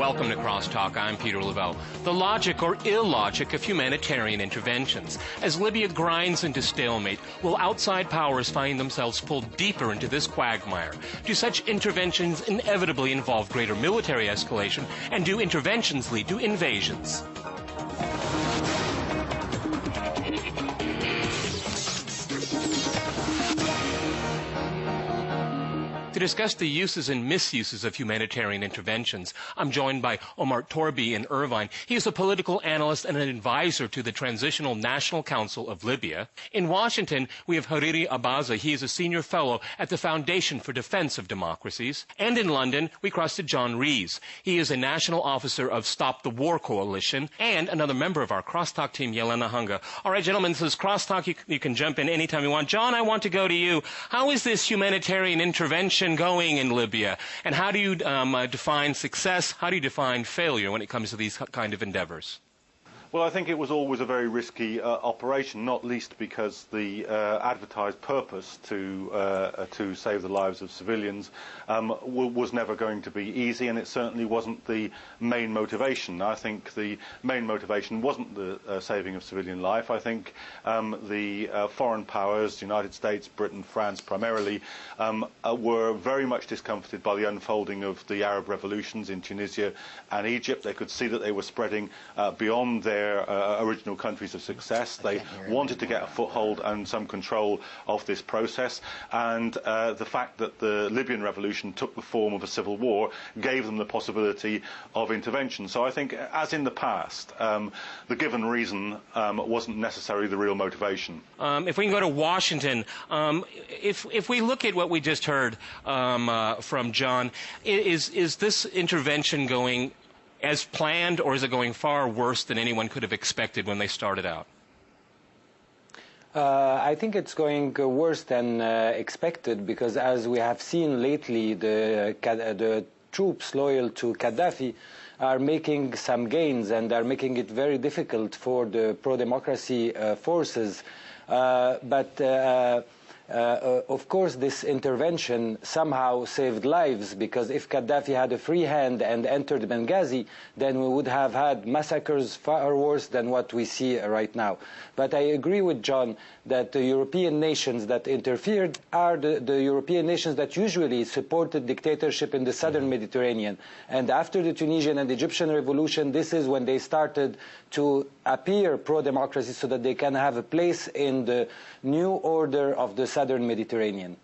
Welcome to Crosstalk. I'm Peter Lavelle. The logic or illogic of humanitarian interventions. As Libya grinds into stalemate, will outside powers find themselves pulled deeper into this quagmire? Do such interventions inevitably involve greater military escalation? And do interventions lead to invasions? To discuss the uses and misuses of humanitarian interventions, I'm joined by Omar Turbi in Irvine. He is a political analyst and an advisor to the Transitional National Council of Libya. In Washington, we have Hariri Abaza. He is a senior fellow at the Foundation for Defense of Democracies. And in London, we cross to John Rees. He is a national officer of Stop the War Coalition and another member of our Crosstalk team, Yelena Hunga. All right, gentlemen, this is Crosstalk. You can jump in anytime you want. John, I want to go to you. How is this humanitarian intervention going in Libya, and how do you define success? How do you define failure when it comes to these kind of endeavors? Well, I think it was always a very risky operation, not least because the advertised purpose to save the lives of civilians was never going to be easy, and it certainly wasn't the main motivation. I think the main motivation wasn't the saving of civilian life. I think the foreign powers, the United States, Britain, France primarily, were very much discomfited by the unfolding of the Arab revolutions in Tunisia and Egypt. They could see that they were spreading beyond their original countries of success. They wanted to get a foothold and some control of this process, and the fact that the Libyan revolution took the form of a civil war gave them the possibility of intervention. So I think, as in the past, the given reason wasn't necessarily the real motivation. If we can go to Washington, if we look at what we just heard from John, is this intervention going as planned, or is it going far worse than anyone could have expected when they started out? I think it's going worse than expected, because as we have seen lately, the troops loyal to Gaddafi are making some gains and are making it very difficult for the pro-democracy forces. Of course, this intervention somehow saved lives, because if Gaddafi had a free hand and entered Benghazi, then we would have had massacres far worse than what we see right now. But I agree with John that the European nations that interfered are the European nations that usually supported dictatorship in the southern Mediterranean. And after the Tunisian and Egyptian revolution, this is when they started to appear pro-democracy so that they can have a place in the new order of the southern Mediterranean.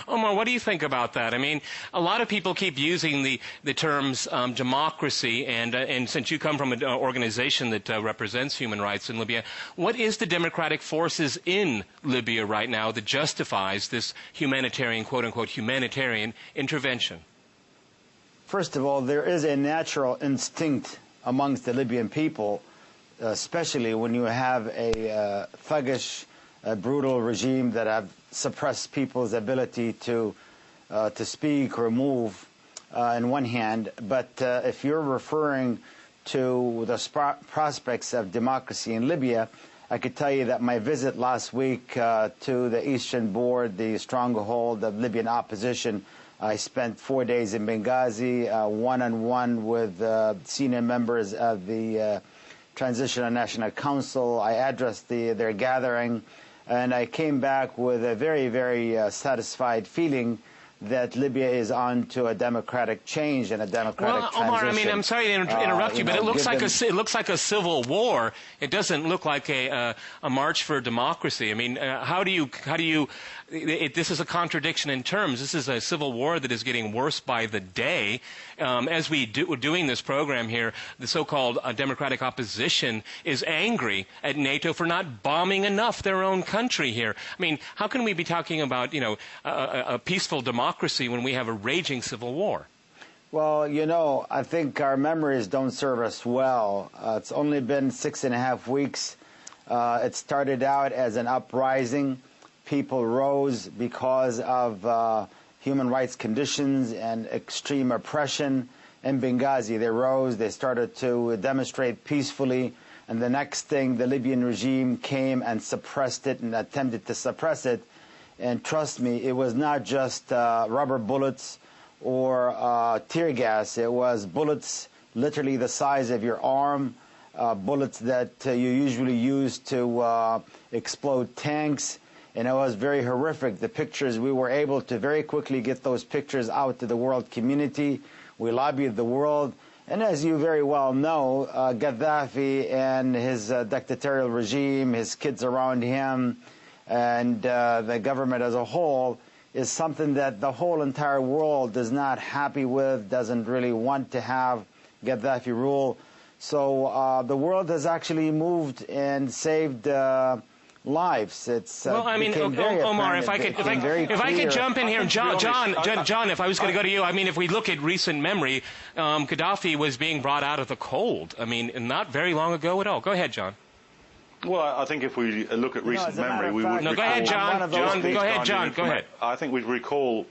Omar, what do you think about that? I mean, a lot of people keep using the terms democracy, and since you come from an organization that represents human rights in Libya, what is the democratic forces in Libya right now that justifies this humanitarian, quote-unquote, humanitarian intervention? First of all, there is a natural instinct amongst the Libyan people, especially when you have a thuggish, brutal regime that have suppressed people's ability to speak or move in one hand. But if you're referring to the prospects of democracy in Libya, I could tell you that my visit last week to the Eastern Board, the stronghold of Libyan opposition, I spent 4 days in Benghazi, one-on-one with senior members of the Transitional National Council. I addressed their gathering, and I came back with a very, very satisfied feeling that Libya is on to a democratic change and a democratic transition. Omar, I mean, I'm sorry to interrupt you, but it looks like a civil war. It doesn't look like a march for democracy. I mean, how do you? This is a contradiction in terms. This is a civil war that is getting worse by the day. As we're doing this program here, the so-called democratic opposition is angry at NATO for not bombing enough their own country here. I mean, how can we be talking about, a peaceful democracy when we have a raging civil war? Well, I think our memories don't serve us well. It's only been 6.5 weeks. It started out as an uprising. People rose because of human rights conditions and extreme oppression in Benghazi. They rose, they started to demonstrate peacefully, and the next thing, the Libyan regime came and suppressed it and attempted to suppress it. And trust me, it was not just rubber bullets or tear gas. It was bullets literally the size of your arm, bullets that you usually use to explode tanks. And it was very horrific. The pictures, we were able to very quickly get those pictures out to the world community. We lobbied the world. And as you very well know, Gaddafi and his dictatorial regime, his kids around him, and the government as a whole is something that the whole entire world is not happy with, doesn't really want to have Gaddafi rule. So the world has actually moved and saved lives. It's well, I mean, Omar, if I could jump in here, John, if I was going to go to you, I mean, if we look at recent memory, Gaddafi was being brought out of the cold. I mean, not very long ago at all. Go ahead, John. Well, I think if we look at recent memory, we would. No, go ahead, John. Go ahead, John. Go ahead. I think we'd recall.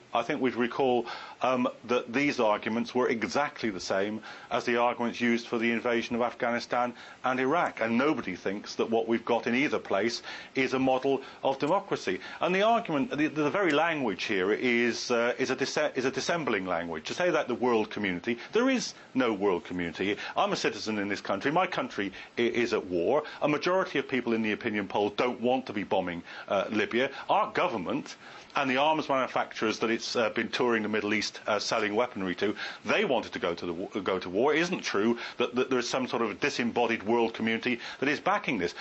That these arguments were exactly the same as the arguments used for the invasion of Afghanistan and Iraq, and nobody thinks that what we've got in either place is a model of democracy. And the argument, the very language here is a dissembling language. To say that the world community, there is no world community. I'm a citizen in this country. My country is at war. A majority of people in the opinion polls don't want to be bombing Libya. Our government and the arms manufacturers that it's been touring the Middle East selling weaponry to, they wanted to go to war. It isn't true that there is some sort of disembodied world community that is backing this.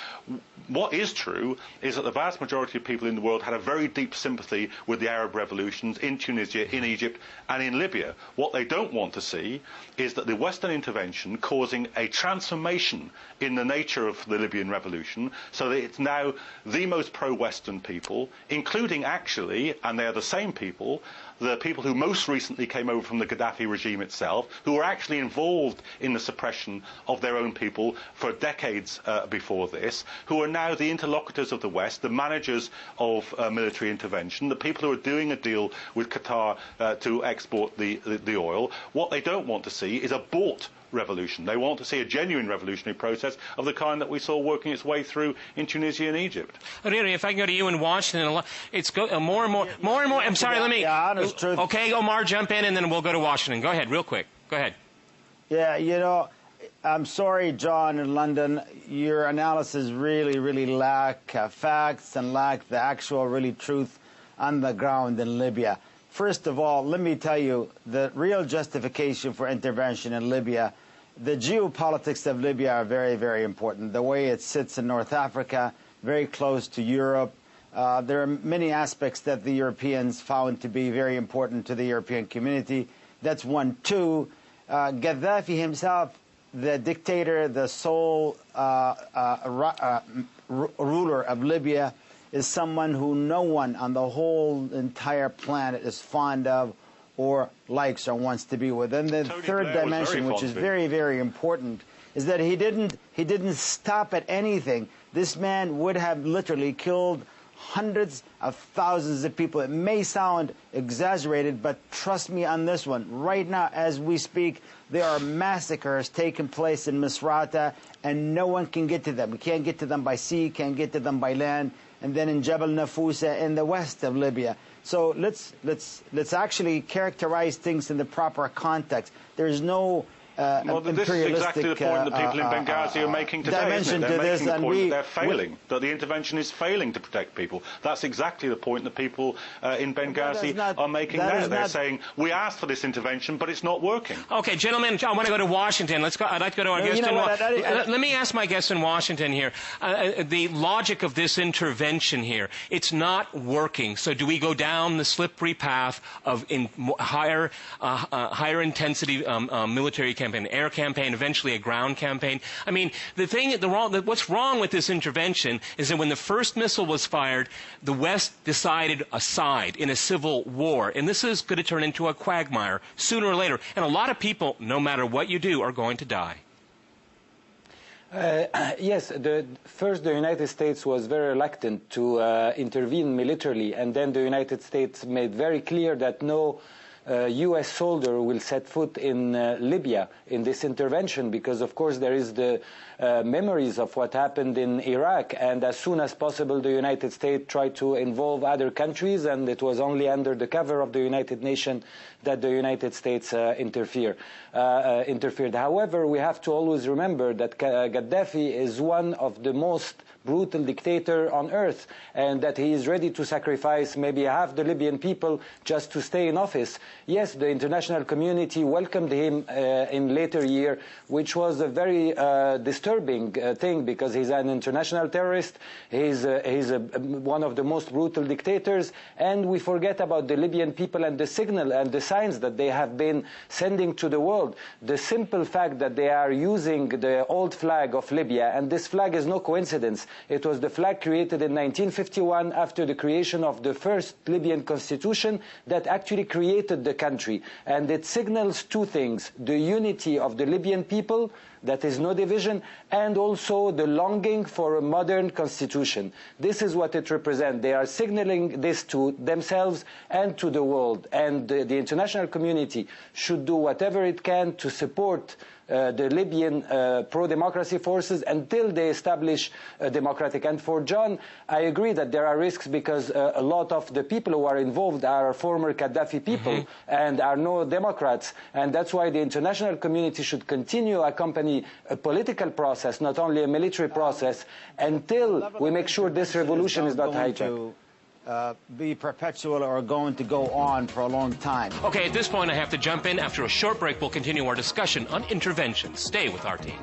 What is true is that the vast majority of people in the world had a very deep sympathy with the Arab revolutions in Tunisia, in Egypt and in Libya. What they don't want to see is that the Western intervention causing a transformation in the nature of the Libyan revolution, so that it's now the most pro-Western people, including actually, and they are the same people, the people who most recently came over from the Gaddafi regime itself, who were actually involved in the suppression of their own people for decades before this, who are now the interlocutors of the West, the managers of military intervention, the people who are doing a deal with Qatar to export the oil. What they don't want to see is a bought revolution. They want to see a genuine revolutionary process of the kind that we saw working its way through in Tunisia and Egypt. Riri, if I can go to you in Washington, it's more and more. I'm sorry, let me. Yeah, honest truth. Okay, Omar, jump in, and then we'll go to Washington. Go ahead, real quick. Go ahead. Yeah, you know, I'm sorry, John, in London, your analysis really lack facts and lack the actual really truth on the ground in Libya. First of all, let me tell you, the real justification for intervention in Libya, the geopolitics of Libya are very important. The way it sits in North Africa, very close to Europe. There are many aspects that the Europeans found to be very important to the European community. That's one. Two, Gaddafi himself, the dictator, the sole ruler of Libya, is someone who no one on the whole entire planet is fond of or likes or wants to be with. And the third dimension, which is very important, is that he didn't stop at anything. This man would have literally killed hundreds of thousands of people. It may sound exaggerated, but trust me on this one. Right now, as we speak, there are massacres taking place in Misrata, and no one can get to them. We can't get to them by sea, can't get to them by land. And then in Jabal Nafusa in the west of Libya. So let's actually characterize things in the proper context. There's no well, this is exactly the point that people in Benghazi are making today, isn't it? They're making the point that they're failing, that the intervention is failing to protect people. That's exactly the point that people in Benghazi are making now. They're saying, we asked for this intervention, but it's not working. Okay, gentlemen, I want to go to Washington. Let's go. I'd like to go to our guest in Washington. Let me ask my guest in Washington here. The logic of this intervention here, it's not working. So do we go down the slippery path of higher intensity military campaign, air campaign, eventually a ground campaign? I mean, what's wrong with this intervention is that when the first missile was fired, the West decided a side in a civil war. And this is going to turn into a quagmire sooner or later. And a lot of people, no matter what you do, are going to die. Yes, first the United States was very reluctant to intervene militarily, and then the United States made very clear that no US soldier will set foot in Libya in this intervention, because of course there is the memories of what happened in Iraq, and as soon as possible the United States tried to involve other countries, and it was only under the cover of the United Nations that the United States interfered. However, we have to always remember that Gaddafi is one of the most brutal dictator on earth, and that he is ready to sacrifice maybe half the Libyan people just to stay in office. Yes, the international community welcomed him in later year, which was a very disturbing thing, because he's an international terrorist, he's one of the most brutal dictators, and we forget about the Libyan people and the signal and the signs that they have been sending to the world. The simple fact that they are using the old flag of Libya, and this flag is no coincidence. It was the flag created in 1951 after the creation of the first Libyan constitution that actually created the country. And it signals two things: the unity of the Libyan people, that is no division, and also the longing for a modern constitution. This is what it represents. They are signaling this to themselves and to the world. And the international community should do whatever it can to support the Libyan pro-democracy forces until they establish a democratic. And for John, I agree that there are risks, because a lot of the people who are involved are former Gaddafi people and are no Democrats. And that's why the international community should continue accompany a political process, not only a military process, until we make sure this revolution is not hijacked. Be perpetual or going to go on for a long time. Okay, at this point I have to jump in. After a short break, we'll continue our discussion on intervention. Stay with our team.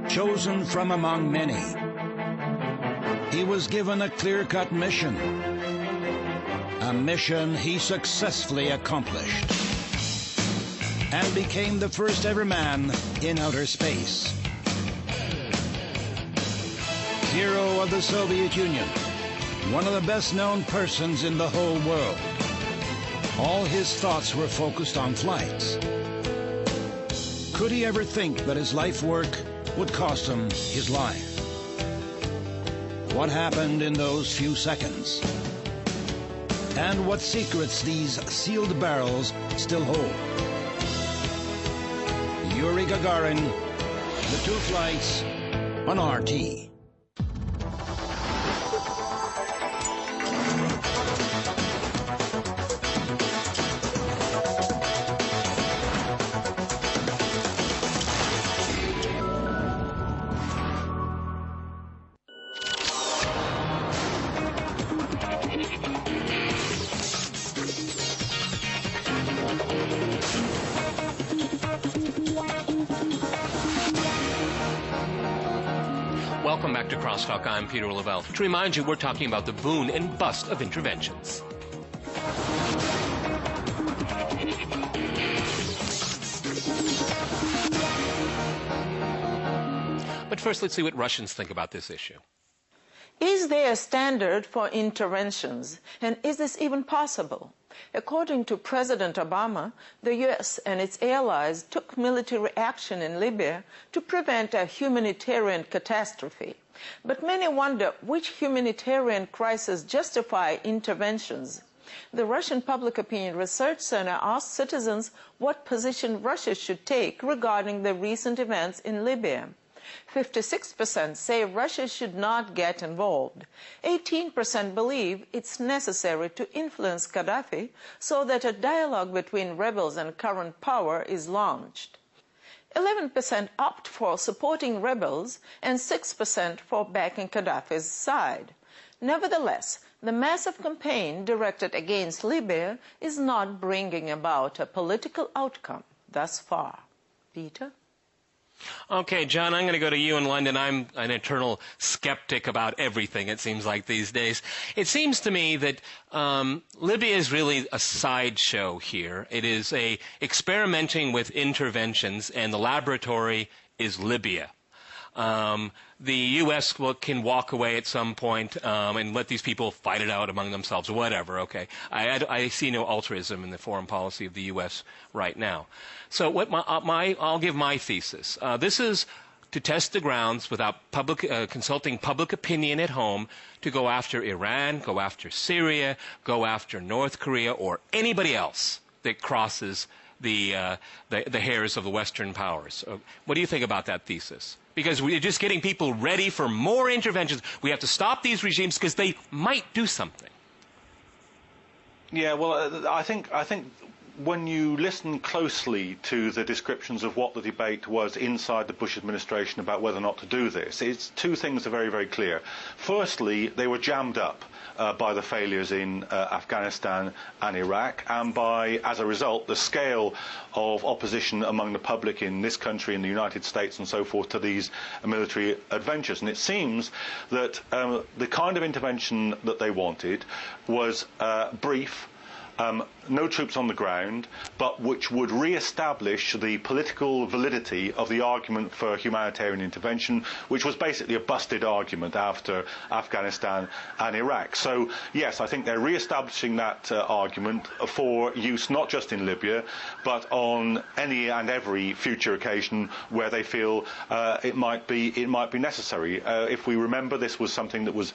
Chosen from among many, he was given a clear-cut mission, a mission he successfully accomplished, and became the first ever man in outer space. Hero of the Soviet Union, one of the best-known persons in the whole world. All his thoughts were focused on flights. Could he ever think that his life work would cost him his life? What happened in those few seconds? And what secrets these sealed barrels still hold? Yuri Gagarin, the two flights on RT. Welcome back to Crosstalk. I'm Peter Lavelle. To remind you, we're talking about the boon and bust of interventions. But first, let's see what Russians think about this issue. Is there a standard for interventions, and is this even possible? According to President Obama, the U.S. and its allies took military action in Libya to prevent a humanitarian catastrophe. But many wonder which humanitarian crisis justify interventions. The Russian Public Opinion Research Center asked citizens what position Russia should take regarding the recent events in Libya. 56% say Russia should not get involved. 18% believe it's necessary to influence Gaddafi so that a dialogue between rebels and current power is launched. 11% opt for supporting rebels and 6% for backing Gaddafi's side. Nevertheless, the massive campaign directed against Libya is not bringing about a political outcome thus far. Peter? Okay, John, I'm going to go to you in London. I'm an eternal skeptic about everything, it seems like these days. It seems to me that Libya is really a sideshow here. It is experimenting with interventions, and the laboratory is Libya. The U.S. can walk away at some point and let these people fight it out among themselves, or whatever, okay. I see no altruism in the foreign policy of the U.S. right now. So I'll give my thesis. This is to test the grounds without consulting public opinion at home to go after Iran, go after Syria, go after North Korea, or anybody else that crosses the hairs of the Western powers. What do you think about that thesis? Because we're just getting people ready for more interventions. We have to stop these regimes because they might do something. Yeah, well, I think when you listen closely to the descriptions of what the debate was inside the Bush administration about whether or not to do this, two things are very, very clear. Firstly, they were jammed up by the failures in Afghanistan and Iraq, and by, as a result, the scale of opposition among the public in this country, in the United States and so forth, to these military adventures. And it seems that the kind of intervention that they wanted was brief, no troops on the ground, but which would re-establish the political validity of the argument for humanitarian intervention, which was basically a busted argument after Afghanistan and Iraq. So, yes, I think they're re-establishing that argument for use not just in Libya, but on any and every future occasion where they feel it might be necessary. If we remember, this was something that was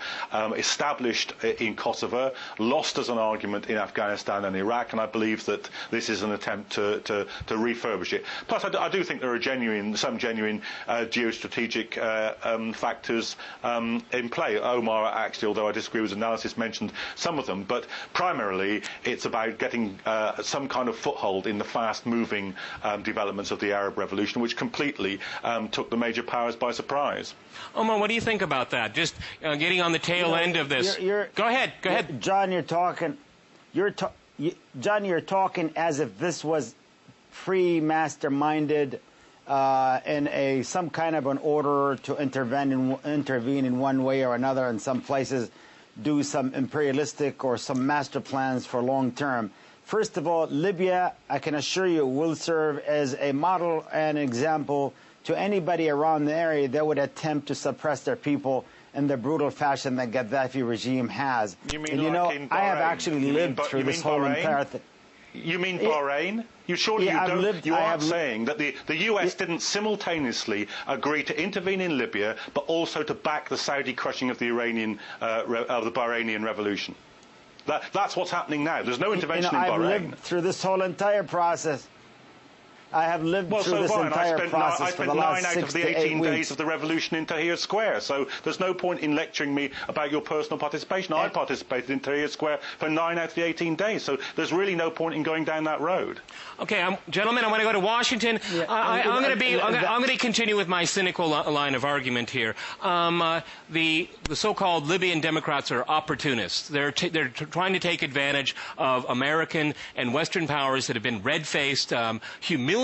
established in Kosovo, lost as an argument in Afghanistan and Iraq, and I believe that this is an attempt to refurbish it. Plus, I do think there are some genuine geostrategic factors in play. Omar, actually, although I disagree with his analysis, mentioned some of them, but primarily it's about getting some kind of foothold in the fast-moving developments of the Arab Revolution, which completely took the major powers by surprise. Omar, what do you think about that? Just getting on the tail end of this. Go ahead. John, you're talking as if this was masterminded in some kind of an order to intervene in one way or another, in some places do some imperialistic or some master plans for long term. First of all, Libya, I can assure you, will serve as a model and example to anybody around the area that would attempt to suppress their people in the brutal fashion that Gaddafi regime has. You mean, and, like I have actually lived through this whole entire thing. You mean Bahrain? You aren't saying that the US didn't simultaneously agree to intervene in Libya, but also to back the Saudi crushing of the Bahrainian revolution. That's what's happening now. There's no intervention in Bahrain. I've lived through this whole entire process. I have lived through this entire process for the last 6 to 8 weeks. I spent 9 out of the 18 days of the revolution in Tahrir Square, so there's no point in lecturing me about your personal participation. I participated in Tahrir Square for 9 out of the 18 days, so there's really no point in going down that road. Okay, gentlemen, I'm going to go to Washington. Yeah. I'm going to continue with my cynical line of argument here. The so-called Libyan Democrats are opportunists. They're trying to take advantage of American and Western powers that have been red-faced, humiliated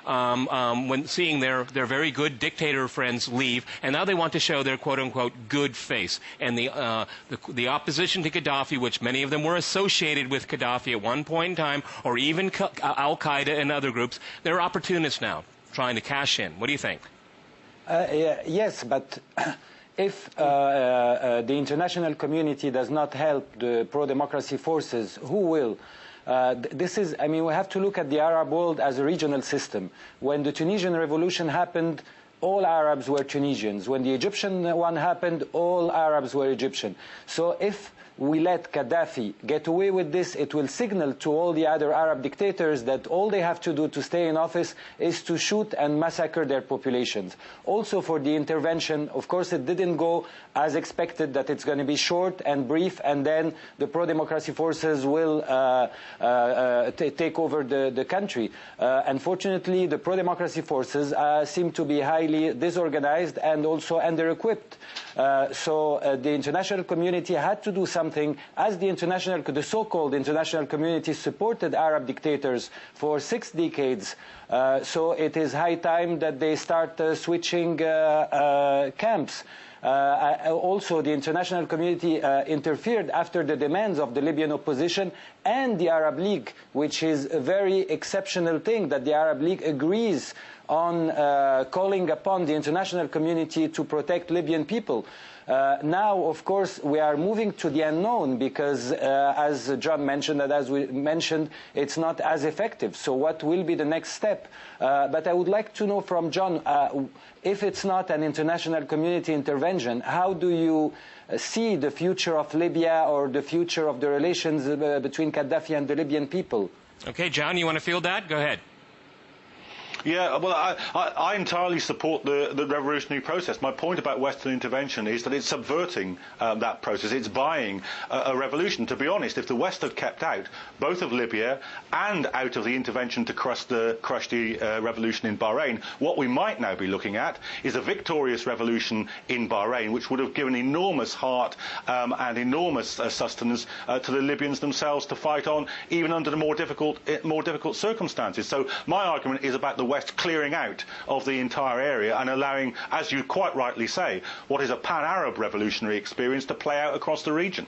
when seeing their very good dictator friends leave, and now they want to show their quote-unquote good face. And the opposition to Gaddafi, which many of them were associated with Gaddafi at one point in time, or even Al-Qaeda and other groups, they're opportunists now, trying to cash in. What do you think? Yes, but if the international community does not help the pro-democracy forces, who will? I mean, we have to look at the Arab world as a regional system. When the Tunisian revolution happened, all Arabs were Tunisians. When the Egyptian one happened, all Arabs were Egyptian. So if we let Gaddafi get away with this, it will signal to all the other Arab dictators that all they have to do to stay in office is to shoot and massacre their populations. Also for the intervention, of course it didn't go as expected, that it's going to be short and brief, and then the pro-democracy forces will take over the country. Unfortunately, the pro-democracy forces seem to be highly disorganized and also under-equipped. So the international community had to do something, as the so-called international community supported Arab dictators for 6 decades. So it is high time that they start switching camps. Also, the international community interfered after the demands of the Libyan opposition and the Arab League, which is a very exceptional thing that the Arab League agrees on calling upon the international community to protect Libyan people. Now, of course, we are moving to the unknown because, as John mentioned, and as we mentioned, it's not as effective. So what will be the next step? But I would like to know from John, if it's not an international community intervention, how do you see the future of Libya or the future of the relations between Gaddafi and the Libyan people? Okay, John, you want to field that? Go ahead. Yeah, well, I entirely support the revolutionary process. My point about Western intervention is that it's subverting that process. It's buying a revolution. To be honest, if the West had kept out both of Libya and out of the intervention to crush the revolution in Bahrain, what we might now be looking at is a victorious revolution in Bahrain, which would have given enormous heart and enormous sustenance to the Libyans themselves to fight on, even under the more difficult circumstances. So my argument is about the West clearing out of the entire area and allowing, as you quite rightly say, what is a pan-Arab revolutionary experience to play out across the region.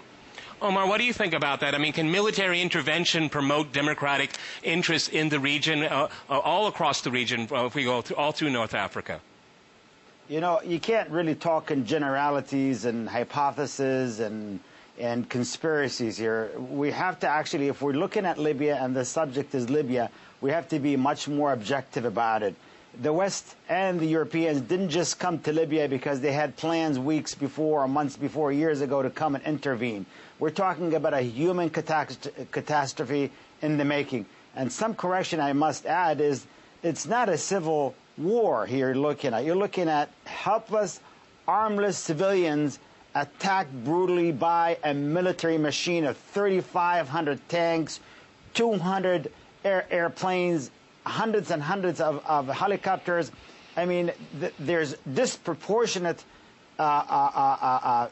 Omar, what do you think about that? I mean, can military intervention promote democratic interests in the region, all across the region, if we go all through North Africa? You know, you can't really talk in generalities and hypotheses and conspiracies here. We have to actually, if we're looking at Libya and the subject is Libya, we have to be much more objective about it. The West and the Europeans didn't just come to Libya because they had plans weeks before or months before, years ago, to come and intervene. We're talking about a human catastrophe in the making. And some correction I must add is it's not a civil war here you're looking at. You're looking at helpless, armless civilians attacked brutally by a military machine of 3,500 tanks, 200 airplanes, hundreds and hundreds of helicopters. I mean, there's disproportionate, they're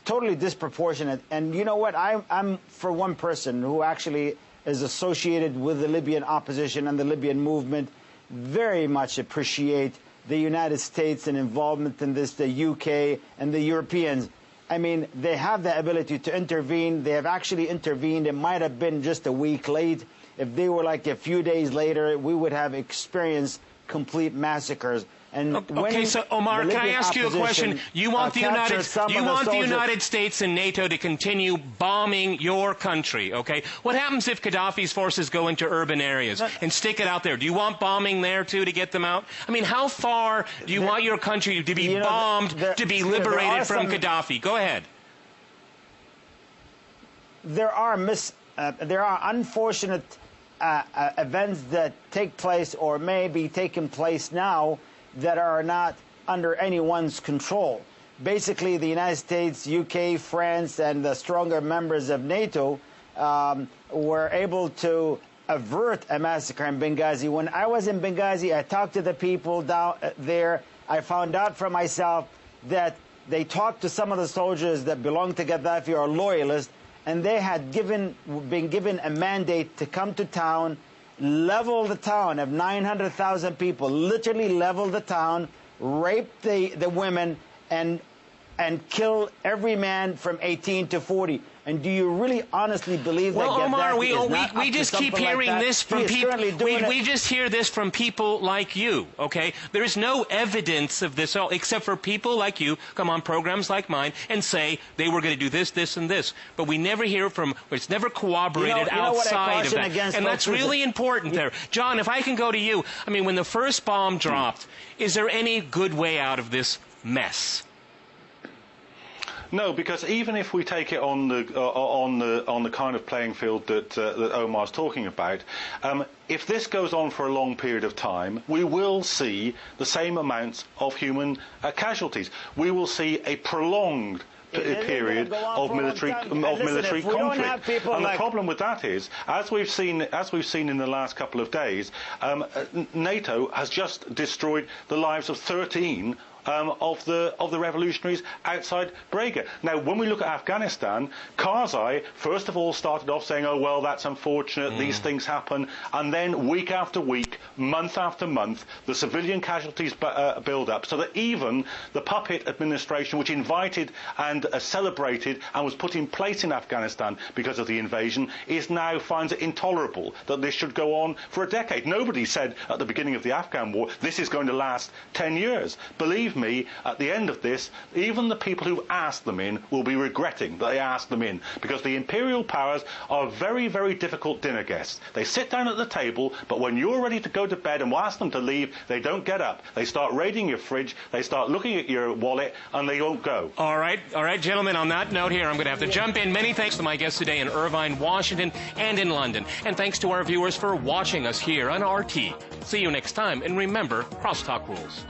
totally disproportionate. And you know what? I'm for one person who actually is associated with the Libyan opposition and the Libyan movement, very much appreciate the United States and involvement in this, the UK and the Europeans. I mean, they have the ability to intervene. They have actually intervened. It might have been just a week late. If they were like a few days later, we would have experienced complete massacres. And okay, so Omar, can I ask you a question? You want the United States and NATO to continue bombing your country, okay? What happens if Gaddafi's forces go into urban areas and stick it out there? Do you want bombing there too to get them out? I mean, how far do you want your country to be bombed to be liberated from Gaddafi? Go ahead. There are unfortunate events that take place or may be taking place now that are not under anyone's control. Basically, the United States, UK, France, and the stronger members of NATO were able to avert a massacre in Benghazi. When I was in Benghazi, I talked to the people down there. I found out for myself that they talked to some of the soldiers that belonged to Gaddafi or loyalists, and they had been given a mandate to come to town, level the town of 900,000 people, literally level the town, rape the women, and kill every man from 18 to 40. And do you really honestly believe that Gaddafi Omar, we just keep hearing this from people. We just hear this from people like you, okay? There is no evidence of this, except for people like you come on programs like mine and say they were going to do this, this, and this. But we never hear from, it's never corroborated outside of that. And that's really important there. John, if I can go to you, I mean, when the first bomb dropped, is there any good way out of this mess? No, because even if we take it on the kind of playing field that Omar's talking about, if this goes on for a long period of time, we will see the same amounts of human casualties. We will see a prolonged period of military conflict. And the problem with that is, as we've seen in the last couple of days, NATO has just destroyed the lives of 13 of the revolutionaries outside Brega. Now, when we look at Afghanistan, Karzai first of all started off saying, "Oh well, that's unfortunate. These things happen," and then week after week, month after month, the civilian casualties build up, so that even the puppet administration, which invited and celebrated and was put in place in Afghanistan because of the invasion, now finds it intolerable that this should go on for a decade. Nobody said at the beginning of the Afghan war this is going to last 10 years. Believe me, at the end of this, even the people who asked them in will be regretting that they asked them in, because the imperial powers are very, very difficult dinner guests. They sit down at the table, but when you're ready to go to bed and ask them to leave, they don't get up. They start raiding your fridge, they start looking at your wallet, and they won't go. All right, gentlemen, on that note here, I'm going to have to jump in. Many thanks to my guests today in Irvine, Washington, and in London. And thanks to our viewers for watching us here on RT. See you next time, and remember, crosstalk rules.